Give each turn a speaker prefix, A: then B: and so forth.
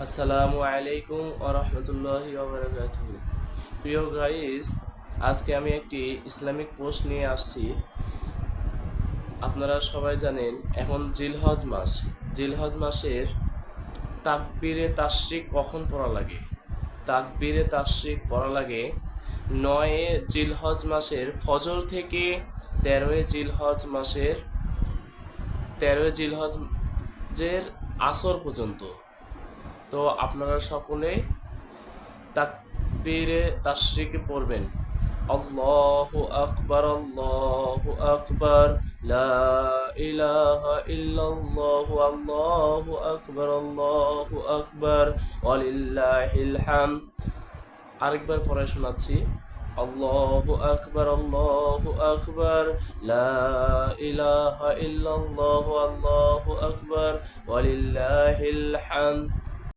A: আসসালামু আলাইকুম ওয়া রাহমাতুল্লাহি ওয়া বারাকাতুহু। প্রিয় গাইস, আজকে আমি একটি ইসলামিক পোস্ট নিয়ে আসছি। আপনারা সবাই জানেন এখন জিলহজ মাস। জিলহজ মাসের তাকবীরে তাশরিক কখন পড়া লাগে? তাকবীরে তাশরিক পড়া লাগে ৯ জিলহজ মাসের ফজর থেকে ১৩ জিলহজ মাসের ১৩ জিলহজের আসর পর্যন্ত। তো আপনারা সকলে তাকবীরে তাশরিকে পড়বেন। আল্লাহু আকবার, আল্লাহু আকবার, লা ইলাহা ইল্লাল্লাহু, আল্লাহু আকবার, আল্লাহু আকবার, ওয়ালিল্লাহিল হামদ। আরেকবার পড়ে শোনাচ্ছি। আল্লাহু আকবার, আল্লাহু আকবার, লা ইলাহা ইল্লাল্লাহু, আল্লাহু আকবার, ওয়ালিল্লাহিল হামদ।